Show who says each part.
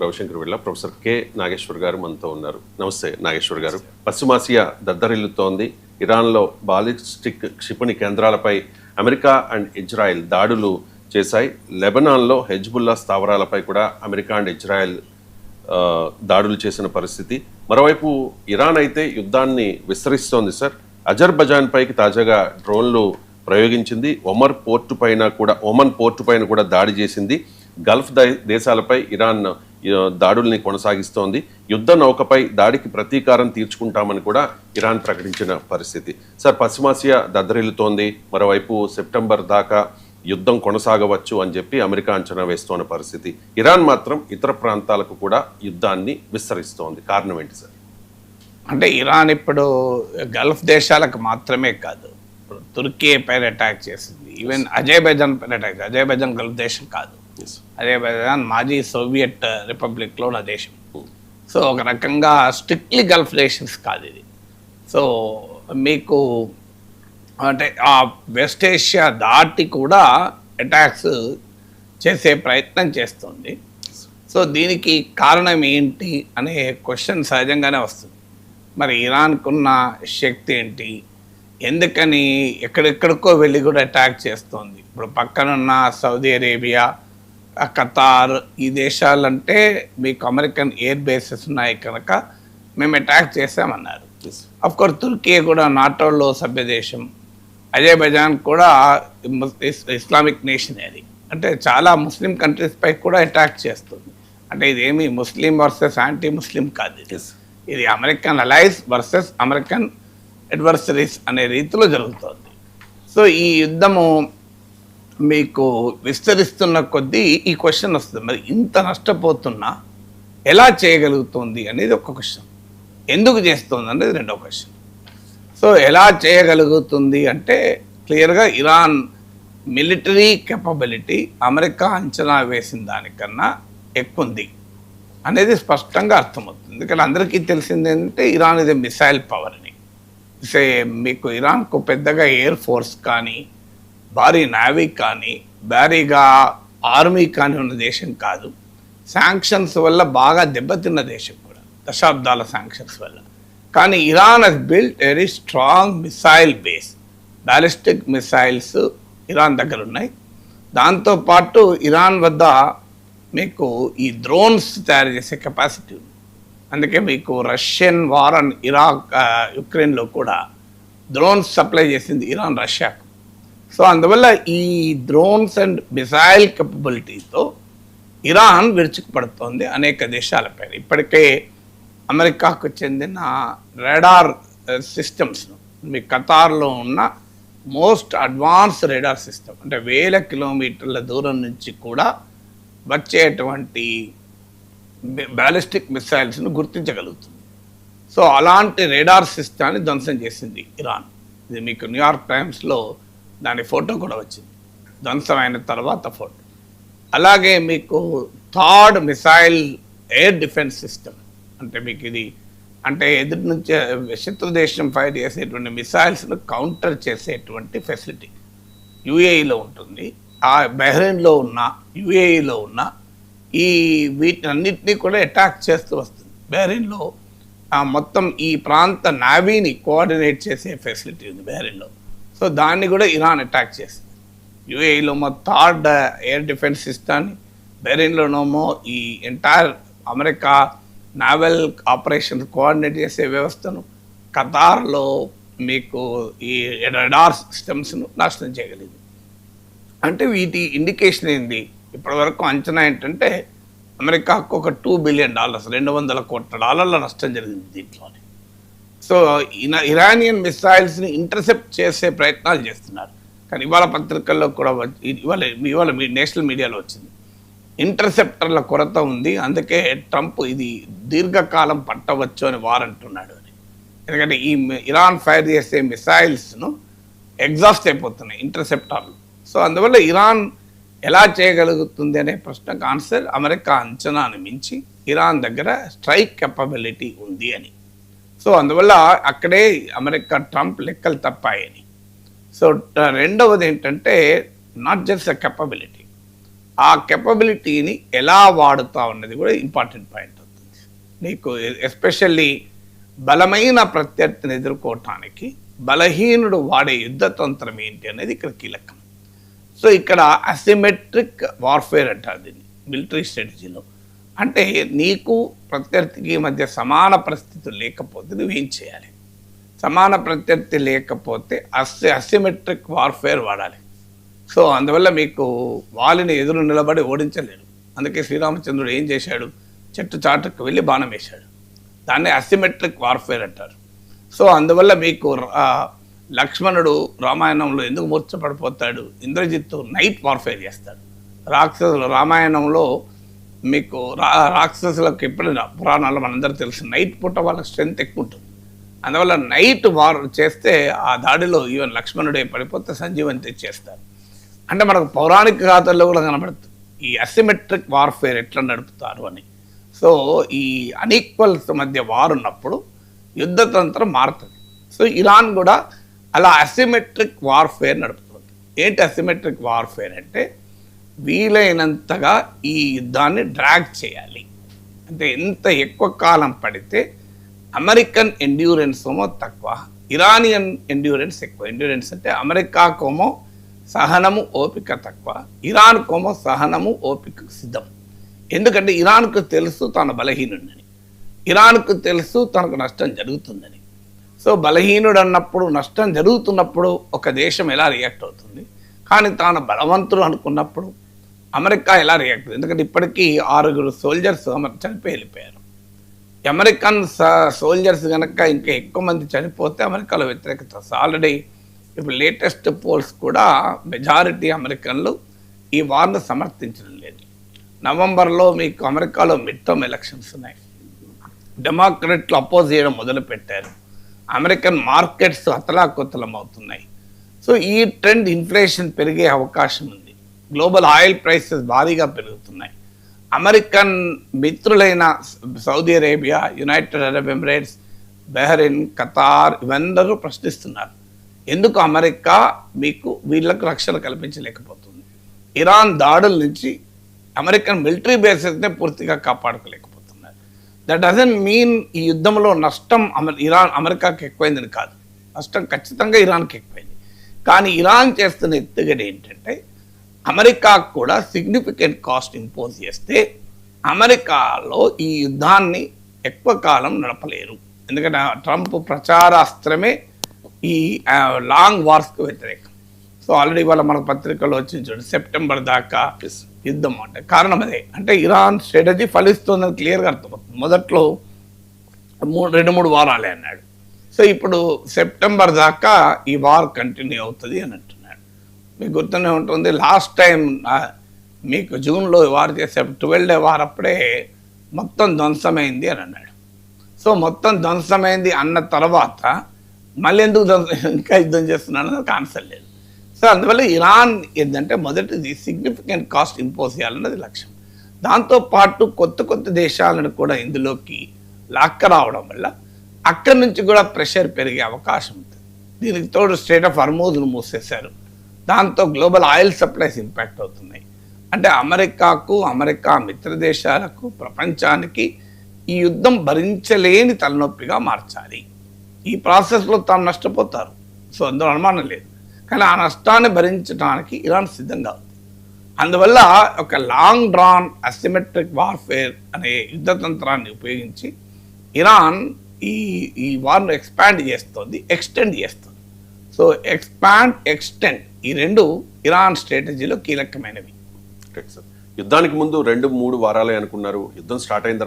Speaker 1: రవిశంకర్ వెళ్ళ professor K Nageshwar గారు మనతో ఉన్నారు. నమస్తే నాగేశ్వర్ గారు. పశ్చిమాసియా దద్దరిల్లుతోంది. ఇరాన్లో బాలిస్టిక్ క్షిపణి కేంద్రాలపై అమెరికా అండ్ ఇజ్రాయెల్ దాడులు చేశాయి. లెబనాన్లో హెజ్బుల్లా స్థావరాలపై కూడా అమెరికా అండ్ ఇజ్రాయెల్ దాడులు చేసిన పరిస్థితి. మరోవైపు ఇరాన్ అయితే యుద్ధాన్ని విస్తరిస్తోంది సార్. అజర్బైజాన్ పైకి తాజాగా డ్రోన్లు ప్రయోగించింది. ఒమన్ పోర్టు పైన కూడా దాడి చేసింది. గల్ఫ్ దేశాలపై ఇరాన్ దాడుల్ని కొనసాగిస్తోంది. యుద్ధ నౌకపై దాడికి ప్రతీకారం తీర్చుకుంటామని కూడా ఇరాన్ ప్రకటించిన పరిస్థితి. సార్, పశ్చిమాసియా దద్దరిల్లుతోంది. మరోవైపు సెప్టెంబర్ దాకా యుద్ధం కొనసాగవచ్చు అని చెప్పి అమెరికా అంచనా వేస్తోన్న పరిస్థితి. ఇరాన్ మాత్రం ఇతర ప్రాంతాలకు కూడా యుద్ధాన్ని విస్తరిస్తోంది. కారణం ఏంటి సార్?
Speaker 2: అంటే ఇరాన్ ఇప్పుడు గల్ఫ్ దేశాలకు మాత్రమే కాదు, ఇప్పుడు తుర్కీ పైన అటాక్ చేసింది. ఈవెన్ అజర్బైజాన్ పైన అటాక్. అజర్బైజాన్ గల్ఫ్ దేశం కాదు, అజర్బైజాన్ మాజీ సోవియట్ రిపబ్లిక్లో ఉన్న దేశం. సో ఒక రకంగా స్ట్రిక్ట్లీ గల్ఫ్ నేషన్స్ కాదు ఇది. సో మీకు అంటే ఆ వెస్ట్ ఏషియా దాటి కూడా అటాక్స్ చేసే ప్రయత్నం చేస్తుంది. సో దీనికి కారణం ఏంటి అనే క్వశ్చన్ సహజంగానే వస్తుంది. మరి ఇరాన్కున్న శక్తి ఏంటి, ఎందుకని ఎక్కడెక్కడికో వెళ్ళి కూడా అటాక్ చేస్తుంది? ఇప్పుడు పక్కనున్న సౌదీ అరేబియా, ఖతార్, ఈ దేశాలంటే మీకు అమెరికన్ ఎయిర్ బేసెస్ ఉన్నాయి కనుక మేము అటాక్ చేసామన్నారు. అఫ్కోర్స్ తుర్కీ కూడా నాటోలో సభ్య దేశం, అజర్బైజాన్ కూడా ఇస్లామిక్ నేషన్. అది అంటే చాలా ముస్లిం కంట్రీస్ పై కూడా అటాక్ చేస్తుంది. అంటే ఇదేమి ముస్లిం వర్సెస్ యాంటీ ముస్లిం కాదు, ఇది American allies versus American adversaries అనే రీతిలో జరుగుతుంది. సో ఈ యుద్ధము మీకు విస్తరిస్తున్న కొద్దీ ఈ క్వశ్చన్ వస్తుంది, మరి ఇంత నష్టపోతున్నా ఎలా చేయగలుగుతుంది అనేది ఒక క్వశ్చన్. ఎందుకు చేస్తుంది అనేది రెండో క్వశ్చన్. సో ఎలా చేయగలుగుతుంది అంటే క్లియర్గా ఇరాన్ మిలిటరీ కెపబిలిటీ అమెరికా అంచనా వేసిన దానికన్నా ఎక్కువ ఉంది అనేది స్పష్టంగా అర్థమవుతుంది. ఎందుకంటే అందరికీ తెలిసింది ఏంటంటే ఇరాన్ ఇది మిసైల్ పవర్ అని. మీకు ఇరాన్కు పెద్దగా ఎయిర్ ఫోర్స్ కానీ, భారీ నావీ కానీ, భారీగా ఆర్మీ కానీ ఉన్న దేశం కాదు. శాంక్షన్స్ వల్ల బాగా దెబ్బతిన్న దేశం కూడా, దశాబ్దాల శాంక్షన్స్ వల్ల. కానీ Iran has built very strong missile base. Ballistic missiles Iran దగ్గర ఉన్నాయి. దాంతోపాటు ఇరాన్ వద్ద మీకు ఈ డ్రోన్స్ తయారు చేసే కెపాసిటీ ఉంది. అందుకే మీకు రష్యన్ వార్ అండ్ యుక్రెయిన్లో కూడా డ్రోన్స్ సప్లై చేసింది ఇరాన్ రష్యాకు. సో అందువల్ల ఈ డ్రోన్స్ అండ్ మిసైల్ కెపబిలిటీతో ఇరాన్ విరుచుకుపడుతోంది అనేక దేశాలపైన. ఇప్పటికే అమెరికాకు చెందిన రాడార్ సిస్టమ్స్ను, మీ ఖతార్లో ఉన్న మోస్ట్ అడ్వాన్స్ రాడార్ సిస్టమ్, అంటే 1000 కిలోమీటర్ల దూరం నుంచి కూడా వచ్చేటువంటి బ్యాలిస్టిక్ మిసైల్స్ను గుర్తించగలుగుతుంది. సో అలాంటి రాడార్ సిస్టాన్ని ధ్వంసం చేసింది ఇరాన్. ఇది మీకు న్యూయార్క్ టైమ్స్లో దాని ఫోటో కూడా వచ్చింది, ధ్వంసమైన తర్వాత ఫోటో. అలాగే మీకు third missile air defence system, అంటే మీకు ఇది అంటే ఎదుటి నుంచి శత్రు దేశం ఫైర్ చేసేటువంటి మిసైల్స్ను కౌంటర్ చేసేటువంటి ఫెసిలిటీ యుఏఈలో ఉంటుంది. ఆ బహ్రెయిన్లో ఉన్న, యుఏఈలో ఉన్న ఈ వీటన్నిటినీ కూడా అటాక్ చేస్తూ వస్తుంది. బహ్రెయిన్లో మొత్తం ఈ ప్రాంత నావీని కోఆర్డినేట్ చేసే ఫెసిలిటీ ఉంది బహ్రెయిన్లో. సో దాన్ని కూడా ఇరాన్ అటాక్ చేస్తుంది. యుఏఈలో థర్డ్ ఎయిర్ డిఫెన్స్ సిస్టాన్ని, బహ్రెయిన్లోనేమో ఈ entire America naval operation coordinate చేసే వ్యవస్థను, ఖతార్లో మీకు ఈ రడార్ సిస్టమ్స్ను నాశనం చేయగలిగింది. అంటే వీటి ఇండికేషన్ ఏంది? ఇప్పటివరకు అంచనా ఏంటంటే అమెరికాకు ఒక $2 బిలియన్, $200 కోట్ల నష్టం జరిగింది దీంట్లోనే. సో ఇరానియన్ మిసైల్స్ని ఇంటర్సెప్ట్ చేసే ప్రయత్నాలు చేస్తున్నారు. కానీ ఇవాళ పత్రికల్లో కూడా ఇవాళ నేషనల్ మీడియాలో వచ్చింది, ఇంటర్సెప్టర్ల కొరత ఉంది, అందుకే ట్రంప్ ఇది దీర్ఘకాలం పట్టవచ్చు అని వారంటున్నాడు అని. ఎందుకంటే ఈ ఇరాన్ ఫైర్ చేసే మిసైల్స్ను ఎగ్జాస్ట్ అయిపోతున్నాయి ఇంటర్సెప్టర్లు. సో అందువల్ల ఇరాన్ ఎలా చేయగలుగుతుంది అనే ప్రశ్నకు ఆన్సర్ అమెరికా అంచనాను మించి ఇరాన్ దగ్గర స్ట్రైక్ కెపబిలిటీ ఉంది అని. సో అందువల్ల అక్కడే అమెరికా ట్రంప్ లెక్కలు తప్పాయని. సో రెండవది ఏంటంటే నాట్ జస్ట్ అ కెపబిలిటీ, ఆ కెపబిలిటీని ఎలా వాడుతా ఉన్నది కూడా ఇంపార్టెంట్ పాయింట్ అవుతుంది. నీకు ఎస్పెషల్లీ బలమైన ప్రత్యర్థిని ఎదుర్కోవటానికి బలహీనుడు వాడే యుద్ధతంత్రం ఏంటి అనేది ఇక్కడ కీలకం. సో ఇక్కడ అసిమెట్రిక్ వార్ఫేర్ అంటారు దీన్ని మిలిటరీ స్ట్రాటజీలో. అంటే నీకు ప్రత్యర్థికి మధ్య సమాన పరిస్థితులు లేకపోతే నువ్వేం చేయాలి, సమాన ప్రత్యర్థి లేకపోతే అసిమెట్రిక్ వార్ఫేర్ వాడాలి. సో అందువల్ల మీకు వాళ్ళని ఎదురు నిలబడి ఓడించలేరు. అందుకే శ్రీరామచంద్రుడు ఏం చేశాడు, చెట్టు చాటుకు వెళ్ళి బాణం వేశాడు. దాన్ని అసిమెట్రిక్ వార్ఫేర్ అంటారు. సో అందువల్ల మీకు లక్ష్మణుడు రామాయణంలో ఎందుకు మూర్ఛపడిపోతాడు, ఇంద్రజిత్తు నైట్ వార్ఫేర్ చేస్తాడు. రాక్షసులు రామాయణంలో మీకు రాక్షసులకు ఎప్పుడైనా పురాణాల్లో మనందరూ తెలుసు నైట్ పూట వాళ్ళ స్ట్రెంత్ ఎక్కువ ఉంటుంది. అందువల్ల నైట్ వార్ చేస్తే ఆ దాడిలో ఈవెన్ లక్ష్మణుడే పడిపోతే సంజీవని తెచ్చేస్తారు. అంటే మనకు పౌరాణిక గాథల్లో కూడా కనబడుతుంది ఈ అసిమెట్రిక్ వార్ఫేర్ ఎట్లా నడుపుతారు అని. సో ఈ అన్ఈక్వల్స్ మధ్య వార్ ఉన్నప్పుడు యుద్ధతంత్రం మారుతుంది. సో ఇరాన్ కూడా అలా అసిమెట్రిక్ వార్ఫేర్ నడుపుతుంది. ఏంటి అసిమెట్రిక్ వార్ఫేర్ అంటే వీలైనంతగా ఈ యుద్ధాన్ని డ్రాగ్ చేయాలి. అంటే ఎంత ఎక్కువ కాలం పడితే అమెరికన్ ఎండ్యూరెన్స్ ఏమో తక్కువ, ఇరానియన్ ఎండ్యూరెన్స్ ఎక్కువ. ఎండ్యూరెన్స్ అంటే అమెరికాకోమో సహనము ఓపిక తక్కువ, ఇరాన్కోమో సహనము ఓపిక సిద్ధం. ఎందుకంటే ఇరాన్కు తెలుసు తాను బలహీనుడని, ఇరాన్కు తెలుసు తనకు నష్టం జరుగుతుందని. సో బలహీనుడు అన్నప్పుడు నష్టం జరుగుతున్నప్పుడు ఒక దేశం ఎలా రియాక్ట్ అవుతుంది, కానీ తాను బలవంతుడు అనుకున్నప్పుడు అమెరికా ఎలా రియాక్ట్ అవుతుంది. ఎందుకంటే ఇప్పటికీ 6 సోల్జర్స్ చనిపోయి వెళ్ళిపోయారు. అమెరికన్ సోల్జర్స్ కనుక ఇంకా ఎక్కువ మంది చనిపోతే అమెరికాలో వ్యతిరేకత. ఆల్రెడీ ఇప్పుడు లేటెస్ట్ పోల్స్ కూడా మెజారిటీ అమెరికన్లు ఈ వార్ను సమర్థించడం లేదు. నవంబర్లో మీకు అమెరికాలో మిడ్ టర్మ్ ఎలక్షన్స్ ఉన్నాయి. డెమోక్రట్లు అపోజ్ చేయడం మొదలుపెట్టారు. అమెరికన్ మార్కెట్స్ అతలాకుతలం అవుతున్నాయి. సో ఈ ట్రెండ్ ఇన్ఫ్లేషన్ పెరిగే అవకాశం ఉంది. గ్లోబల్ ఆయిల్ ప్రైసెస్ భారీగా పెరుగుతున్నాయి. అమెరికన్ మిత్రులైన Saudi Arabia, United Arab Emirates, Bahrain, Qatar ఇవందరూ ప్రశ్నిస్తున్నారు ఎందుకు అమెరికా మీకు వీళ్ళకు రక్షణ కల్పించలేకపోతుంది. ఇరాన్ దాడుల నుంచి అమెరికన్ మిలిటరీ బేసెస్నే పూర్తిగా కాపాడుకోలేకపోతున్నారు. దట్ డజంట్ మీన్ ఈ యుద్ధంలో నష్టం అమెరికాకి ఎక్కువైందని కాదు. నష్టం ఖచ్చితంగా ఇరాన్కి ఎక్కువైంది. కానీ ఇరాన్ చేస్తున్న ఎత్తుగడ ఏంటంటే అమెరికాకు కూడా సిగ్నిఫికెంట్ కాస్ట్ ఇంపోజ్ చేస్తే అమెరికాలో ఈ యుద్ధాన్ని ఎక్కువ కాలం నడపలేరు. ఎందుకంటే ట్రంప్ ప్రచారాస్త్రమే ఈ లాంగ్ వార్స్కు వ్యతిరేకం. సో ఆల్రెడీ వాళ్ళ మన పత్రికలో వచ్చింది చూడండి, సెప్టెంబర్ దాకా యుద్ధం అంటే కారణం అదే. అంటే ఇరాన్ స్ట్రాటజీ ఫలిస్తుందని క్లియర్గా అర్థమవుతుంది. మొదట్లో 2-3 వారాలే అన్నాడు. సో ఇప్పుడు సెప్టెంబర్ దాకా ఈ వార్ కంటిన్యూ అవుతుంది అని అంటున్నాడు. మీకు గుర్తునే ఉంటుంది, లాస్ట్ టైం మీకు జూన్లో వార్ చేసే 12 డే వార్ అప్పుడే మొత్తం ధ్వంసమైంది అని అన్నాడు. సో మొత్తం ధ్వంసమైంది అన్న తర్వాత మళ్ళీ ఎందుకు ఇంకా యుద్ధం చేస్తున్నాడు నాకు ఆన్సర్ లేదు. సో అందువల్ల ఇరాన్ ఏంటంటే మొదటిది సిగ్నిఫికెంట్ కాస్ట్ ఇంపోజ్ చేయాలన్నది లక్ష్యం. దాంతోపాటు కొత్త దేశాలను కూడా ఇందులోకి లాక్క రావడం వల్ల అక్కడి నుంచి కూడా ప్రెషర్ పెరిగే అవకాశం ఉంటుంది. దీనికి తోడు స్ట్రెయిట్ ఆఫ్ హార్మూజ్ను మూసేశారు. దాంతో గ్లోబల్ ఆయిల్ సప్లైస్ ఇంపాక్ట్ అవుతున్నాయి. అంటే అమెరికాకు, అమెరికా మిత్ర దేశాలకు, ప్రపంచానికి ఈ యుద్ధం భరించలేని తలనొప్పిగా మార్చాలి. ఈ ప్రాసెస్లో తాము నష్టపోతారు. సో అందులో అనుమానం లేదు. కానీ ఆ నష్టాన్ని భరించడానికి ఇరాన్ సిద్ధంగా ఉంది. అందువల్ల ఒక లాంగ్ డ్రాన్ అసిమెట్రిక్ వార్ఫేర్ అనే యుద్ధతంత్రాన్ని ఉపయోగించి ఇరాన్ ఈ వార్ను ఎక్స్పాండ్ చేస్తుంది, ఎక్స్టెండ్ చేస్తుంది. సో ఎక్స్టెండ్ ఈ రెండు ఇరాన్ స్ట్రాటజీలో కీలకమైనవి.
Speaker 1: యుద్ధానికి ముందు 2-3 వారాలే అనుకున్నారు. యుద్ధం స్టార్ట్ అయిన